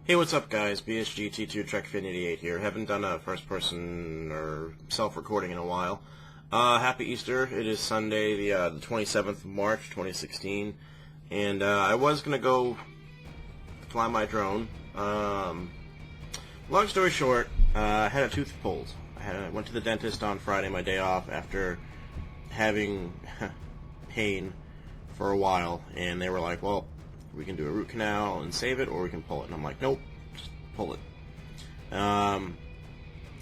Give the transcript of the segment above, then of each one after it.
Hey, what's up, guys? BSGT2 TrekFinity8 here. Haven't done a first-person or self-recording in a while. Happy Easter. It is Sunday, the 27th of March, 2016, and I was going to go fly my drone. Long story short, I had a tooth pulled. I went to the dentist on Friday, my day off, after having pain for a while, and they were like, well, we can do a root canal and save it, or we can pull it. And I'm like, nope, just pull it. I'm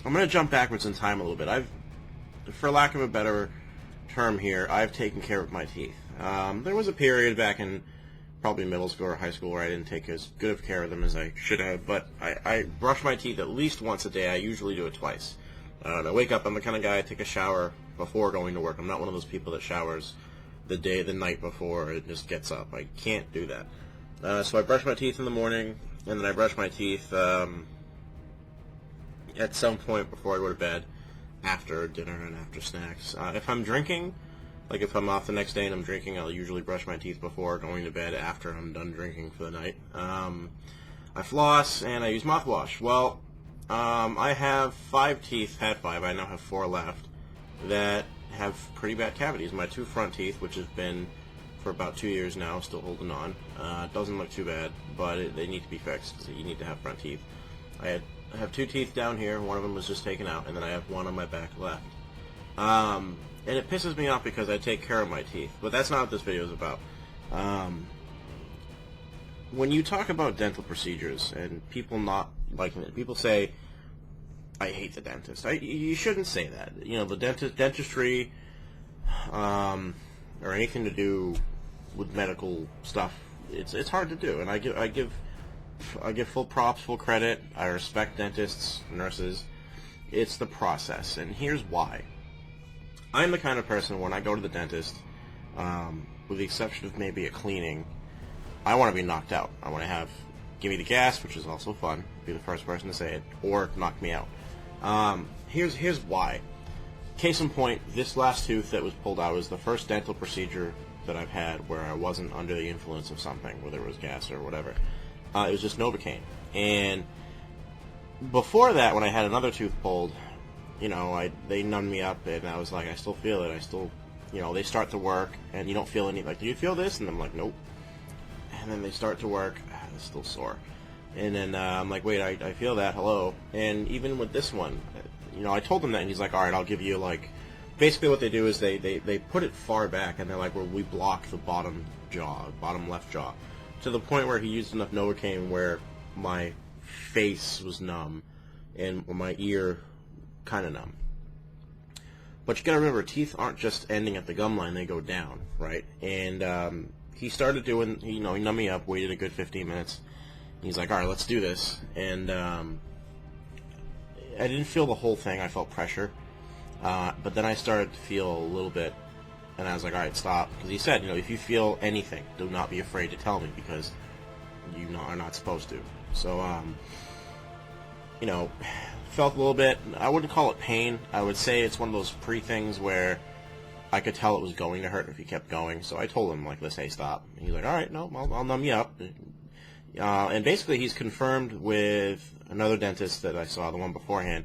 going to jump backwards in time a little bit. For lack of a better term here, I've taken care of my teeth. There was a period back in probably middle school or high school where I didn't take as good of care of them as I should have, but I brush my teeth at least once a day. I usually do it twice. I wake up, I'm the kind of guy, I take a shower before going to work. I'm not one of those people that showers the night before it just gets up. I can't do that. So I brush my teeth in the morning, and then I brush my teeth at some point before I go to bed, after dinner and after snacks. If I'm drinking, like if I'm off the next day and I'm drinking, I'll usually brush my teeth before going to bed after I'm done drinking for the night. I floss, and I use mouthwash. Well, I have 5 teeth, had 5, I now have 4 left, that have pretty bad cavities. My 2 front teeth, which have been for about 2 years now, still holding on. Doesn't look too bad, but they need to be fixed, because you need to have front teeth. I have 2 teeth down here, one of them was just taken out, and then I have 1 on my back left. And it pisses me off because I take care of my teeth, but that's not what this video is about. When you talk about dental procedures, and people not liking it, people say, I hate the dentist. You shouldn't say that. You know, the dentistry, or anything to do with medical stuff, it's hard to do, and I give full props, full credit. I respect dentists, nurses. It's the process, and here's why. I'm the kind of person, when I go to the dentist, with the exception of maybe a cleaning, I want to be knocked out. I want to give me the gas, which is also fun, be the first person to say it, or knock me out. Here's why. Case in point, this last tooth that was pulled out was the first dental procedure that I've had where I wasn't under the influence of something, whether it was gas or whatever. It was just Novocaine. And before that, when I had another tooth pulled, you know, they numbed me up, and I was like, I still feel it. I still, you know, they start to work, and you don't feel any, like, do you feel this? And I'm like, nope. And then they start to work, it's still sore. And then I'm like, wait, I feel that, hello. And even with this one, you know, I told him that, and he's like, all right, I'll give you, like, basically what they do is they put it far back, and they're like, well, we block the bottom left jaw, to the point where he used enough Novocaine where my face was numb, and my ear kind of numb. But you gotta remember, teeth aren't just ending at the gum line, they go down, right? And he started doing, you know, he numbed me up, waited a good 15 minutes, and he's like, all right, let's do this. And I didn't feel the whole thing, I felt pressure. But then I started to feel a little bit, and I was like, all right, stop. Because he said, you know, if you feel anything, do not be afraid to tell me, because you are not supposed to. So, you know, felt a little bit, I wouldn't call it pain. I would say it's one of those pre-things where I could tell it was going to hurt if he kept going. So I told him, like, let's say stop. And he's like, all right, no, I'll numb you up. And basically he's confirmed with another dentist that I saw, the one beforehand,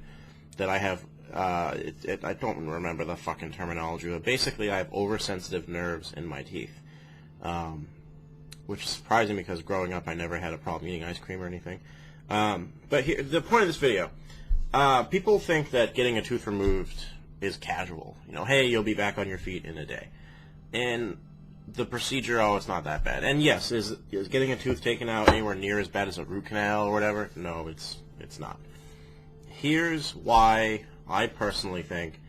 that I have, I don't remember the fucking terminology, but basically I have oversensitive nerves in my teeth. Which is surprising because growing up I never had a problem eating ice cream or anything. But here, the point of this video, people think that getting a tooth removed is casual. You know, hey, you'll be back on your feet in a day. And the procedure, oh, it's not that bad. And yes, is getting a tooth taken out anywhere near as bad as a root canal or whatever? No, it's not. Here's why I personally think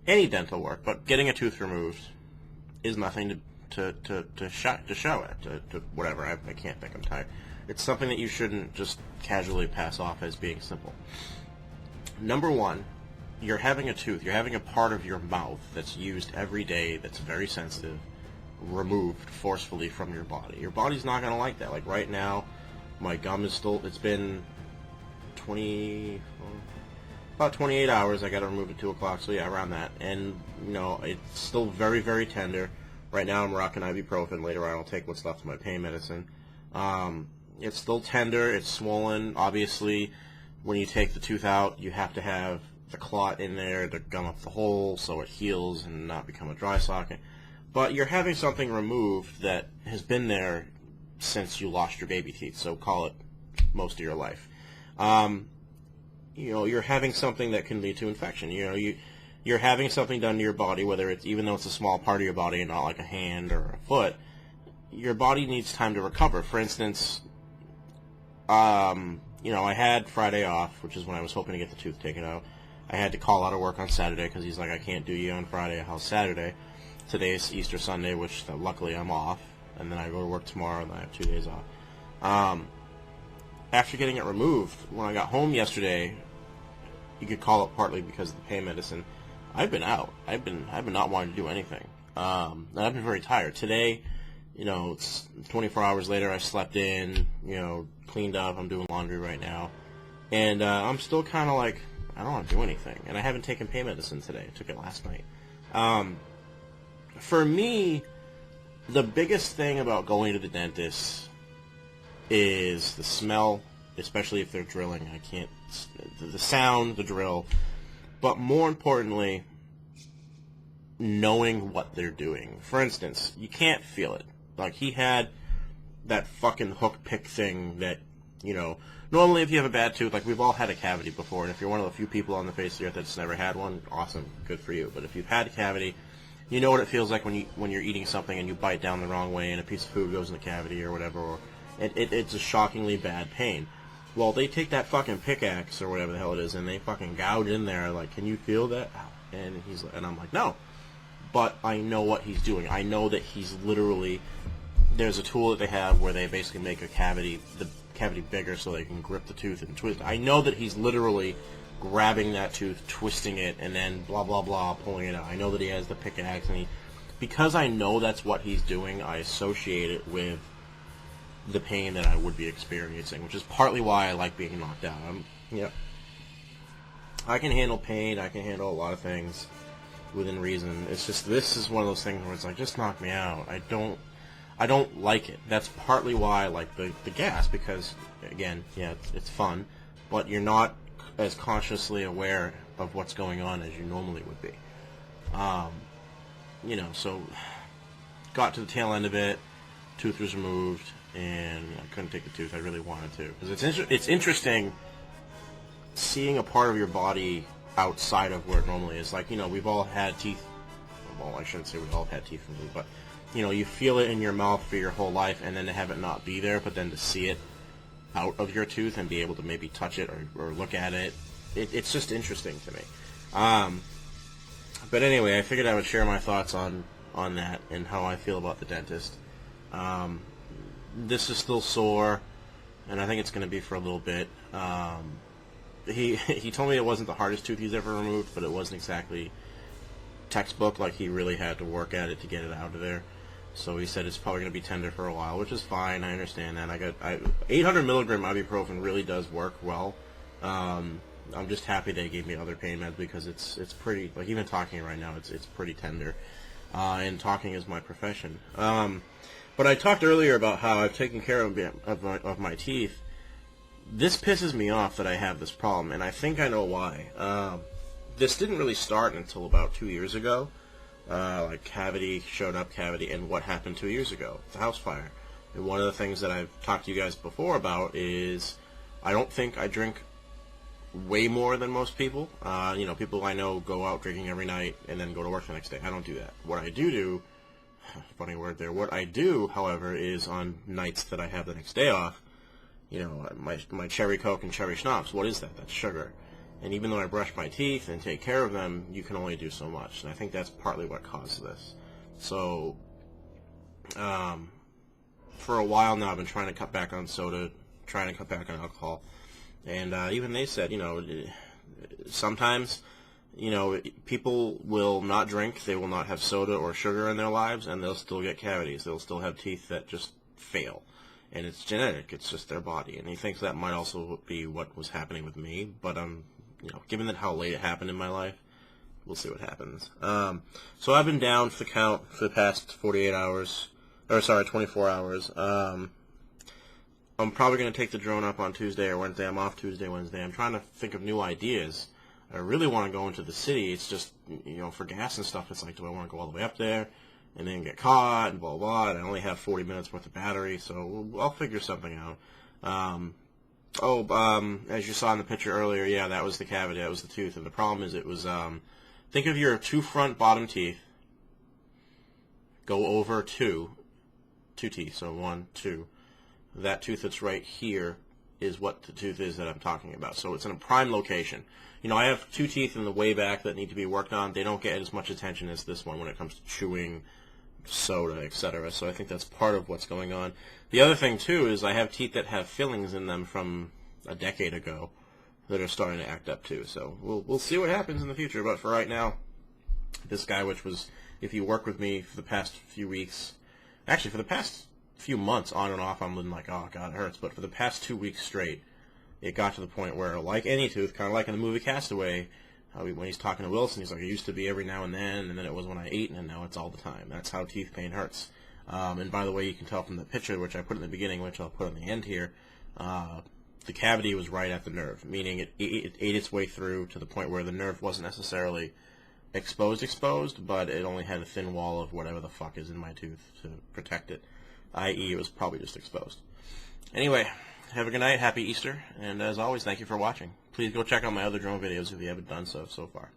any dental work, but getting a tooth removed, is nothing to show at, to whatever. I can't think, I'm tired. It's something that you shouldn't just casually pass off as being simple. Number one, you're having a tooth, you're having a part of your mouth that's used every day, that's very sensitive, removed forcefully from your body. Your body's not going to like that. Like right now, my gum is still, it's been about 28 hours. I got to remove at 2 o'clock, so yeah, around that. And, you know, it's still very, very tender. Right now I'm rocking ibuprofen. Later on I'll take what's left of my pain medicine. It's still tender. It's swollen. Obviously, when you take the tooth out, you have to have the clot in there to gum up the hole so it heals and not become a dry socket. But you're having something removed that has been there since you lost your baby teeth, so call it most of your life. You're having something that can lead to infection. You're having something done to your body, whether it's, even though it's a small part of your body and not like a hand or a foot, your body needs time to recover. For instance, I had Friday off, which is when I was hoping to get the tooth taken out. I had to call out of work on Saturday because he's like, I can't do you on Friday. How's Saturday? Today's Easter Sunday, which luckily I'm off, and then I go to work tomorrow, and then I have 2 days off. After getting it removed, when I got home yesterday, you could call it partly because of the pain medicine. I've been out. I've been not wanting to do anything. And I've been very tired. Today, it's 24 hours later. I slept in, cleaned up. I'm doing laundry right now, and I'm still kind of like, I don't want to do anything. And I haven't taken pain medicine today. I took it last night. For me, the biggest thing about going to the dentist is the smell, especially if they're drilling. I can't, the sound, the drill, but more importantly, knowing what they're doing. For instance, you can't feel it. Like, he had that fucking hook pick thing that, normally if you have a bad tooth, like, we've all had a cavity before, and if you're one of the few people on the face of the earth that's never had one, awesome, good for you. But if you've had a cavity, you know what it feels like when you're eating something and you bite down the wrong way and a piece of food goes in the cavity or whatever, or it's a shockingly bad pain. Well, they take that fucking pickaxe or whatever the hell it is and they fucking gouge in there, like, can you feel that? And I'm like, no. But I know what he's doing. I know that he's literally, there's a tool that they have where they basically make the cavity bigger so they can grip the tooth and twist. I know that he's literally grabbing that tooth, twisting it, and then blah, blah, blah, pulling it out. I know that he has the pickaxe, and because I know that's what he's doing, I associate it with the pain that I would be experiencing, which is partly why I like being knocked out. I can handle pain, I can handle a lot of things within reason. It's just, this is one of those things where it's like, just knock me out. I don't like it. That's partly why I like the gas, because, again, it's fun, but you're not as consciously aware of what's going on as you normally would be. So got to the tail end of it, tooth was removed, and I couldn't take the tooth. I really wanted to, because it's interesting seeing a part of your body outside of where it normally is. Like, we've all had teeth, well, I shouldn't say we've all had teeth removed, but, you feel it in your mouth for your whole life, and then to have it not be there, but then to see it out of your tooth and be able to maybe touch it or look at it, it's just interesting to me. But anyway, I figured I would share my thoughts on that and how I feel about the dentist. This is still sore, and I think it's going to be for a little bit. He told me it wasn't the hardest tooth he's ever removed, but it wasn't exactly textbook. Like, he really had to work at it to get it out of there. So he said it's probably going to be tender for a while, which is fine. I understand that. 800 milligram ibuprofen really does work well. I'm just happy they gave me other pain meds, because it's pretty, like, even talking right now, it's pretty tender. And talking is my profession. But I talked earlier about how I've taken care of my teeth. This pisses me off that I have this problem, and I think I know why. This didn't really start until about 2 years ago. Like, cavity showed up, and what happened 2 years ago? The house fire. And one of the things that I've talked to you guys before about is I don't think I drink way more than most people. People I know go out drinking every night and then go to work the next day. I don't do that. What I do, funny word there, what I do, however, is on nights that I have the next day off, my cherry Coke and cherry schnapps, what is that? That's sugar. And even though I brush my teeth and take care of them, you can only do so much. And I think that's partly what caused this. So, for a while now, I've been trying to cut back on soda, trying to cut back on alcohol. And even they said, sometimes, people will not drink, they will not have soda or sugar in their lives, and they'll still get cavities. They'll still have teeth that just fail. And it's genetic, it's just their body. And he thinks that might also be what was happening with me, but given that how late it happened in my life, we'll see what happens. So I've been down for the count for the past 24 hours. I'm probably going to take the drone up on Tuesday or Wednesday. I'm off Tuesday, Wednesday. I'm trying to think of new ideas. I really want to go into the city. It's just, for gas and stuff, it's like, do I want to go all the way up there and then get caught and blah, blah, and I only have 40 minutes worth of battery, so I'll figure something out. As you saw in the picture earlier, yeah, that was the cavity, that was the tooth, and the problem is it was, think of your two front bottom teeth, go over two teeth, so 1, 2. That tooth that's right here is what the tooth is that I'm talking about. So it's in a prime location. I have 2 teeth in the way back that need to be worked on. They don't get as much attention as this one when it comes to chewing, soda, etc. So I think that's part of what's going on. The other thing, too, is I have teeth that have fillings in them from a decade ago that are starting to act up, too. So we'll see what happens in the future. But for right now, this guy, which was, if you work with me for the past few weeks, actually for the past few months on and off, I'm like, oh, God, it hurts. But for the past 2 weeks straight, it got to the point where, like any tooth, kind of like in the movie Castaway, when he's talking to Wilson, he's like, it used to be every now and then it was when I ate, and now it's all the time. That's how teeth pain hurts. And by the way, you can tell from the picture, which I put in the beginning, which I'll put on the end here, the cavity was right at the nerve, meaning it ate its way through to the point where the nerve wasn't necessarily exposed, but it only had a thin wall of whatever the fuck is in my tooth to protect it, i.e. it was probably just exposed. Anyway, have a good night, happy Easter, and as always, thank you for watching. Please go check out my other drone videos if you haven't done so far.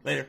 Later.